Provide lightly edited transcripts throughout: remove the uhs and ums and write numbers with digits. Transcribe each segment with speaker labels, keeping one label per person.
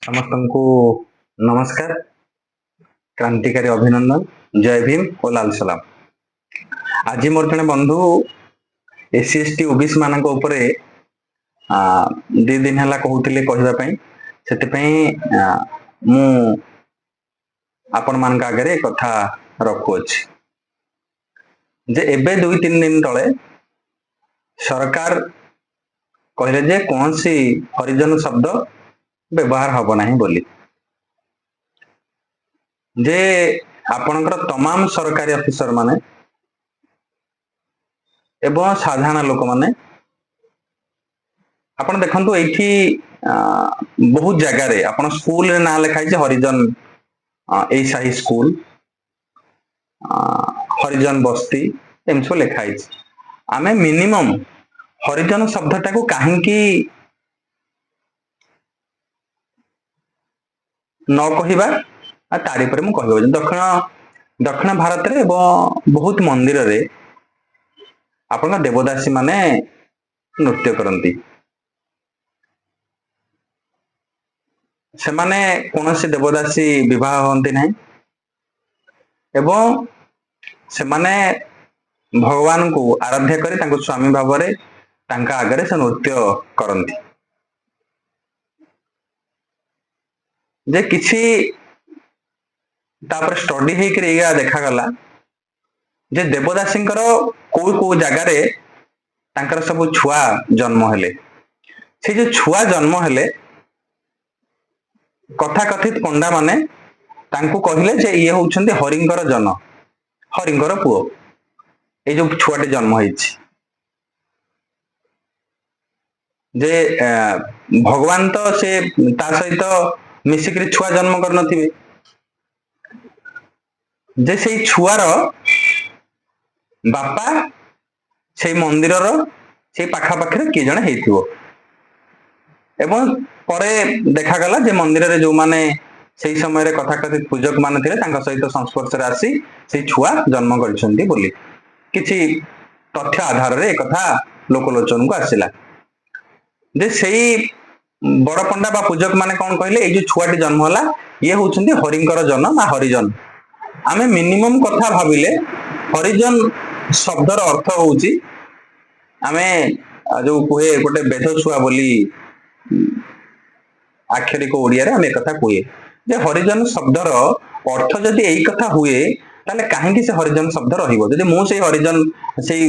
Speaker 1: ସମସ୍ତଙ୍କୁ ନମସ୍କାର, କ୍ରାନ୍ତିକାରୀ ଅଭିନନ୍ଦନ, ଜୟ ଭୀମ ଓ ଲାଲ ସଲାମ। ଆଜି ମୋର ଜଣେ ବନ୍ଧୁ SC/ST OBC ମାନଙ୍କ ଉପରେ 2 ଦିନ ହେଲା କହୁଥିଲେ କହିବା ପାଇଁ, ସେଥିପାଇଁ ମୁଁ ଆପଣମାନଙ୍କ ଆଗରେ କଥା ରଖୁଅଛି ଯେ ଏବେ 2-3 ଦିନ ତଳେ ସରକାର କହିଲେ ଯେ କୌଣସି ହରିଜନ ଶବ୍ଦ ବ୍ୟବହାର ହବ ନାହିଁ ବୋଲି, ଯେ ଆପଣଙ୍କର तमाम ସରକାରୀ ଅଫିସର ମାନେ ଏବଂ ସାଧାରଣ ଲୋକମାନେ ଆପଣ ଦେଖନ୍ତୁ ଏଇଠି ବହୁତ ଜାଗାରେ ଆପଣ ସ୍କୁଲରେ ନାଁ ଲେଖା ହେଇଛି ହରିଜନ ଏଇ ସାହି ସ୍କୁଲ, ହରିଜନ ବସ୍ତି ଏମିତି ସବୁ ଲେଖା ହେଇଛି। ଆମେ ମିନିମମ୍ ହରିଜନ ଶବ୍ଦଟାକୁ କାହିଁକି ନ କହିବା, ତାରି ଉପରେ ମୁଁ କହିବି। ଦକ୍ଷିଣ ଭାରତରେ ଏବଂ ବହୁତ ମନ୍ଦିରରେ ଆପଣଙ୍କ ଦେବଦାସୀ ମାନେ ନୃତ୍ୟ କରନ୍ତି। ସେମାନେ କୌଣସି ଦେବଦାସୀ ବିବାହ ହୁଅନ୍ତି ନାହିଁ ଏବଂ ସେମାନେ ଭଗବାନଙ୍କୁ ଆରାଧ୍ୟ କରି ତାଙ୍କୁ ସ୍ୱାମୀ ଭାବରେ ତାଙ୍କ ଆଗରେ ସେ ନୃତ୍ୟ କରନ୍ତି। ଯେ କିଛି ତାପରେ ଷ୍ଟଡି ହେଇକରି ଏଇଆ ଦେଖାଗଲା ଯେ ଦେବଦାସୀଙ୍କର କୋଉ କୋଉ ଜାଗାରେ ତାଙ୍କର ସବୁ ଛୁଆ ଜନ୍ମ ହେଲେ, ସେ ଯୋଉ ଛୁଆ ଜନ୍ମ ହେଲେ କଥାକଥିତ ପଣ୍ଡା ମାନେ ତାଙ୍କୁ କହିଲେ ଯେ ଇଏ ହଉଛନ୍ତି ହରିଙ୍କର ଜନ, ହରିଙ୍କର ପୁଅ, ଏଇ ଯୋଉ ଛୁଆଟି ଜନ୍ମ ହେଇଛି। ଯେ ଭଗବାନ ତ ସେ ତା ସହିତ ମିଶିକିରି ଛୁଆ ଜନ୍ମ କରିନଥିବେ, ଯେ ସେଇ ଛୁଆର ବାପା ସେଇ ମନ୍ଦିରର ସେଇ ପାଖାପାଖିରେ କିଏ ଜଣେ ହେଇଥିବ। ଏବଂ ପରେ ଦେଖାଗଲା ଯେ ମନ୍ଦିରରେ ଯୋଉମାନେ ସେଇ ସମୟରେ କଥାକଥିତ ପୂଜକ ମାନେ ଥିଲେ ତାଙ୍କ ସହିତ ସଂସ୍ପର୍ଶରେ ଆସି ସେଇ ଛୁଆ ଜନ୍ମ କରିଛନ୍ତି ବୋଲି କିଛି ତଥ୍ୟ ଆଧାରରେ ଏକଥା ଲୋକଲୋଚନକୁ ଆସିଲା। ଯେ ସେଇ ବଡ ପଣ୍ଡା ବା ପୂଜକ ମାନେ କଣ କହିଲେ, ଏଇ ଯୋଉ ଛୁଆଟି ଜନ୍ମ ହେଲା ଇଏ ହଉଛନ୍ତି ହରିଙ୍କର ଜନ ବା ହରିଜନ। ଆମେ ମିନିମମ୍ କଥା ଭାବିଲେ ହରିଜନ ଶବ୍ଦର ଅର୍ଥ ହଉଛି, ଆମେ ଯୋଉ କୁହେ ଗୋଟେ ବେଧ ଛୁଆ ବୋଲି ଆକ୍ଷରିକ ଓଡିଆରେ ଆମେ କଥା କୁହେ ଯେ ହରିଜନ ଶବ୍ଦର ଅର୍ଥ ଯଦି ଏଇ କଥା ହୁଏ, ତାହେଲେ କାହିଁକି ସେ ହରିଜନ ଶବ୍ଦ ରହିବ? ଯଦି ମୁଁ ସେଇ ହରିଜନ ସେଇ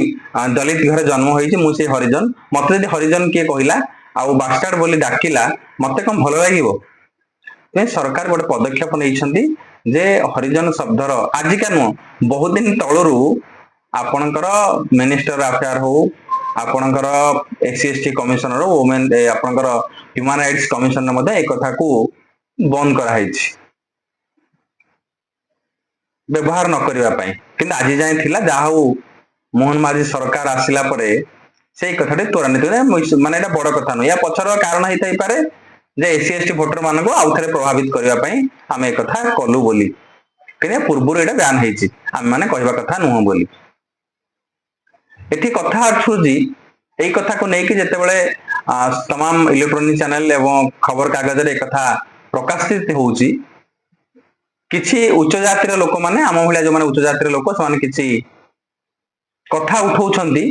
Speaker 1: ଦଳିତ ଘରେ ଜନ୍ମ ହେଇଛି, ମୁଁ ସେଇ ହରିଜନ, ମତେ ଯଦି ହରିଜନ କିଏ କହିଲା ଆଉ ବାସ୍ଟାର୍ଡ ବୋଲି ଡାକିଲା, ମତେ କଣ ଭଲ ଲାଗିବ? ସରକାର ଗୋଟେ ପଦକ୍ଷେପ ନେଇଛନ୍ତି ଯେ ହରିଜନ ଶବ୍ଦର, ଆଜିକା ନୁହଁ ବହୁତ ଦିନ ତଳରୁ ଆପଣଙ୍କର ମିନିଷ୍ଟର ଆଫେୟାର ହଉ, ଆପଣଙ୍କର SC/ST କମିଶନର, ଓମେନ ଆପଣଙ୍କର ହ୍ୟୁମାନ ରାଇଟ୍ସ କମିଶନରେ ମଧ୍ୟ ଏ କଥାକୁ ବନ୍ଦ କରାଯାଇଛି ବ୍ୟବହାର ନ କରିବା ପାଇଁ। କିନ୍ତୁ ଆଜି ଯାଏଁ ଥିଲା, ଯାହା ହଉ ମୋହନ ମାଝୀ ସରକାର ଆସିଲା ପରେ ସେଇ କଥାଟି ତ୍ୱରାନ୍ୱିତ, ମାନେ ଏଇଟା ବଡ କଥା ନୁହେଁ। ୟା ପଛର କାରଣ ହେଇଥାଇପାରେ ଯେ SC/ST ଭୋଟର ମାନଙ୍କୁ ଆଉ ଥରେ ପ୍ରଭାବିତ କରିବା ପାଇଁ ଆମେ ଏକଥା କଲୁ ବୋଲି, କିନ୍ତୁ ପୂର୍ବରୁ ଏଇଟା ବ୍ୟାନ ହେଇଛି, ଆମେ ମାନେ କହିବା କଥା ନୁହଁ ବୋଲି। ଏଠି କଥା ଆସୁଛି ଏଇ କଥାକୁ ନେଇକି, ଯେତେବେଳେ तमाम ଇଲେକ୍ଟ୍ରୋନିକ ଚ୍ୟାନେଲ ଏବଂ ଖବର କାଗଜରେ ଏକଥା ପ୍ରକାଶିତ ହଉଛି, କିଛି ଉଚ୍ଚ ଜାତିର ଲୋକମାନେ, ଆମ ଭଳିଆ ଯୋଉମାନେ ଉଚ୍ଚ ଜାତିର ଲୋକ, ସେମାନେ କିଛି କଥା ଉଠଉଛନ୍ତି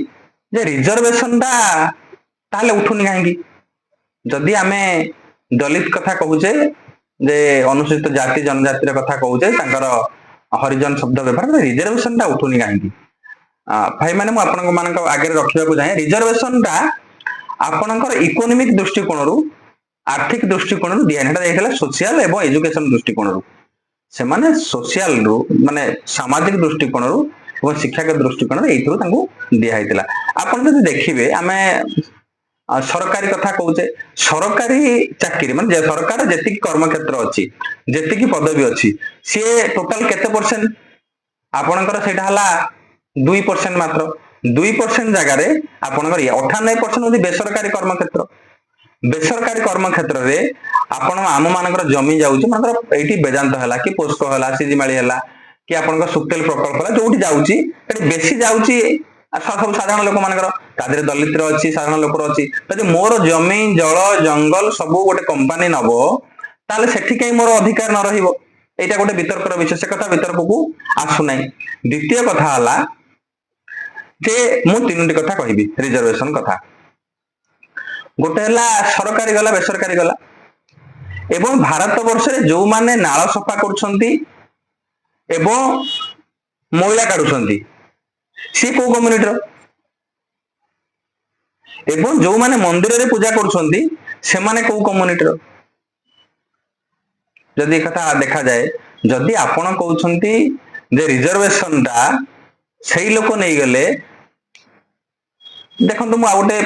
Speaker 1: ଯେ ରିଜର୍ଭେସନ ଟା ତାହେଲେ ଉଠୁନି କାହିଁକି? ଯଦି ଆମେ ଦଳିତ କଥା କହୁଛେ, ଯେ ଅନୁସୂଚିତ ଜାତି ଜନଜାତିର କଥା କହୁଛେ, ତାଙ୍କର ହରିଜନ ଶବ୍ଦ ବ୍ୟବହାର, ରିଜର୍ଭେସନ ଟା ଉଠୁନି କାହିଁକି? ଭାଇ ମାନେ ମୁଁ ଆପଣଙ୍କ ମାନଙ୍କ ଆଗରେ ରଖିବାକୁ ଚାହେଁ, ରିଜର୍ଭେସନ ଟା ଆପଣଙ୍କର ଇକୋନୋମିକ ଦୃଷ୍ଟିକୋଣରୁ, ଆର୍ଥିକ ଦୃଷ୍ଟିକୋଣରୁ ଦିଆଯାଇଥିଲା ସୋସିଆଲ ଏବଂ ଏଜୁକେସନ ଦୃଷ୍ଟିକୋଣରୁ। ସେମାନେ ସୋସିଆଲ ରୁ ମାନେ ସାମାଜିକ ଦୃଷ୍ଟିକୋଣରୁ ଏବଂ ଶିକ୍ଷାଗତ ଦୃଷ୍ଟିକୋଣରୁ ଏଇଥିରୁ ତାଙ୍କୁ ଦିଆଯାଇଥିଲା। ଆପଣ ଯଦି ଦେଖିବେ, ଆମେ ସରକାରୀ କଥା କହୁଛେ, ସରକାରୀ ଚାକିରି ମାନେ ସରକାର ଯେତିକି କର୍ମକ୍ଷେତ୍ର ଅଛି, ଯେତିକି ପଦବୀ ଅଛି, ସିଏ ଟୋଟାଲ କେତେ ପରସେଣ୍ଟ? ଆପଣଙ୍କର ସେଇଟା ହେଲା 2% ମାତ୍ର। 2% ଜାଗାରେ ଆପଣଙ୍କର 98% ହଉଛି ବେସରକାରୀ କର୍ମକ୍ଷେତ୍ର। ବେସରକାରୀ କର୍ମକ୍ଷେତ୍ରରେ ଆପଣ ଆମ ମାନଙ୍କର ଜମି ଯାଉଛି, ମାନଙ୍କର ଏଇଠି ବେଦାନ୍ତ ହେଲା କି ପୋସ୍କୋ ହେଲା, ସିଜିମାଳି ହେଲା କି ଆପଣଙ୍କ ସୁକ୍ତେଲ ପ୍ରକଳ୍ପ ହେଲା, ଯୋଉଠି ଯାଉଛି ସେଠି ବେଶୀ ଯାଉଛି ସବୁ ସାଧାରଣ ଲୋକ ମାନଙ୍କର, ତା ଦେହରେ ଦଳିତର ଅଛି, ସାଧାରଣ ଲୋକର ଅଛି। ଯଦି ମୋର ଜମି ଜଳ ଜଙ୍ଗଲ ସବୁ ଗୋଟେ କମ୍ପାନୀ ନବ, ताले सेठी कहीं मोर अधिकार न रहिबो एटा गोटे वितर्कर विषय से कथा वितर्क को आसु नै। द्वितीय कथा हला जे मु तीनोटी कथा कहबी रिजर्वेशन कथा। गोटे हला सरकारी गला बेसरकारी गला एवं भारत वर्ष रे जो माने नाळ सफा करूछंती एवं मैला काढुछंती सी को कम्युनिटी एवं जो माने मंदिर रे पूजा करूछंती से माने को कम्युनिटी जदि कथा देखा जाए जदि आपण कहउछंती जे रिजर्वेशन टा सही लोक नहीं गले देखंतु मु आ गोटे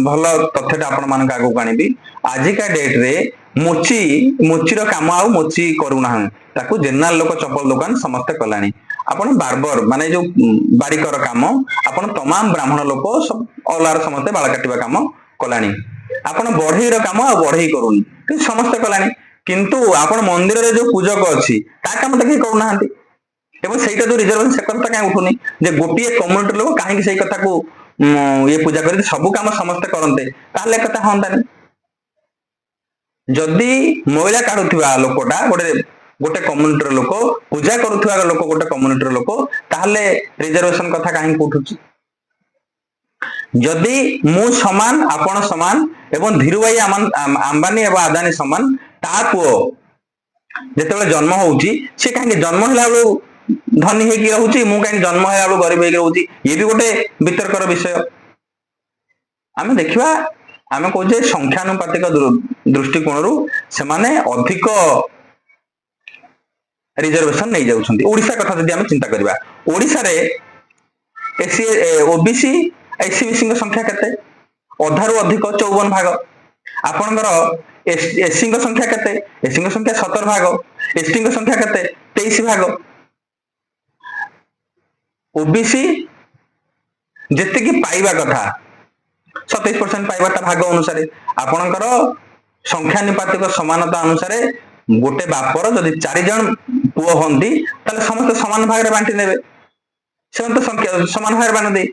Speaker 1: भल तथ्यटा आपण मान आगु आनिबी आजिका डेट रे मुचीर काम आ मुची करूना ताकू जनरल लोक चप्पल दुकान समस्त कलानी आपण बार्बर माने जो बारिकर काम आपण तमाम ब्राह्मण लोक सब ऑलआर समस्त बाल काटिबा काम कलानी आपण बढ़ई काम आ बढ़ई करूनी कि समस्त कलानी किंतु आपण मंदिर रे जो पूजक अछि ता काम त के करूना हंती एवं सेटा जो रिजर्वेशन से कथा काहे उठुनी जे गोटिए कम्युनिटी लोक काहे कि सेई कथा को ये पूजा करी सब काम समस्त करते ताले कथा हंतानी जदि महिला काढुथिबा लोकटा गोटे गोटे कम्युनिटी लोक पूजा करूथिबा लोक गोटे कम्युनिटी लोक ताले रिजर्वेशन कथा काहे उठुची जदि मु समान आपण समान एवं धीरू भाई अंबानी एवं अदानी समान ता पुओ जेतेबेले जन्म होउची से काहे जन्म होला धनी होगी रहूची मु कहीं जन्म है गरीब होगी रहूची ये भी गोटे वितर्कर विषय आम देखा आम कहे संख्यानुपातिक दृष्टिकोण से माने अधिक रिजर्वेशन नहीं जाउछंती। ओडिशा कथा जदि आम चिंता करबा ओडिशा रे एससी ओबीसी एससीबीसी संख्या केते अधारु अधिक 54 भाग आपनकर एससी संख्या केते एससी संख्या 17 भाग एसटी संख्या केते 23 भाग ओबीसी जेते कि पाइबा कथा 27% पाइबा ता भाग अनुसार आपनकर संख्यानुपातिक समानता अनुसार गोटे बापर जदि 4 जन पुओ हंती ताले समस्त समान भाग रे बांटी नेबे से तो संख्या समान भाग बांटी दे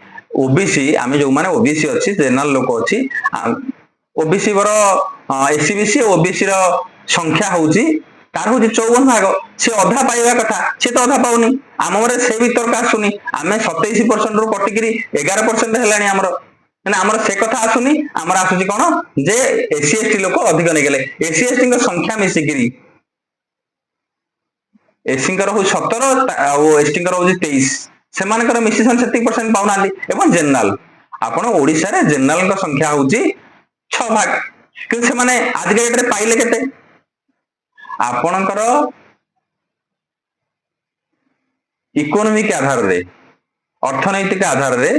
Speaker 1: ओबीसी आमे जो माने ओबीसी अछि जनरल लोक अछि ओबीसी वर एससीबीसी ओबीसी रो संख्या होउची तार हूँ 54 भाग से अधा पाइबा कथा से तो अधा पाऊनी आम से भर आसुनी आम 27% रु कटिकी 11% है आमर से कथा आसुनी आमर आसुची कौन जे एससी एसटी लोक अधिक नहीं गले एससी एसटी संख्या मिसिकी एससी हूँ 17 एसटी हूँ 23 से मिशन से पाऊना एवं जेनराल आपण ओडिशा रे जेनराल संख्या हूँ 6 भाग कि आज डेट रे पाइले केते आपणकर इकोनॉमिक आधार रे अर्थनैतिक आधार रे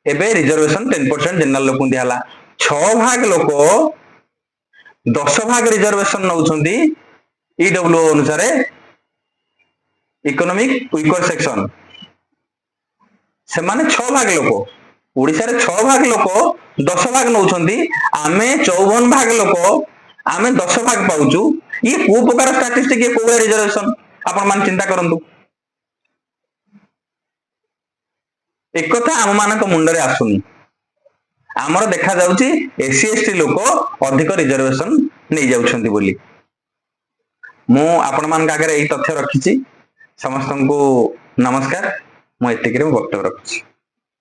Speaker 1: एबे रिजर्वेशन 10% जनरल लोक दिहला 6 भाग लोक 10 भाग रिजर्वेशन नउछंती ईडब्ल्यूओ अनुसार इकोनॉमिक वीकर सेक्शन से माने 6 भाग लोक ओडिसा रे 6 भाग लोक 10 भाग नउछंती आमे 54 भाग लोक आमे 10 भाग पाउचू ये को प्रकार स्टैटिस्टिक ये को रिजर्वेशन आपण मान चिंता करंतु एक कथा आम मानक मुंडरे आसुनी आमर देखा जाउची एससी एसटी लोक अधिक रिजर्वेशन नहीं जाउछंती बोली मु आपण मान आगे एई तथ्य रखिची समस्त को नमस्कार मु एतिकरे वक्तव्य रखुची।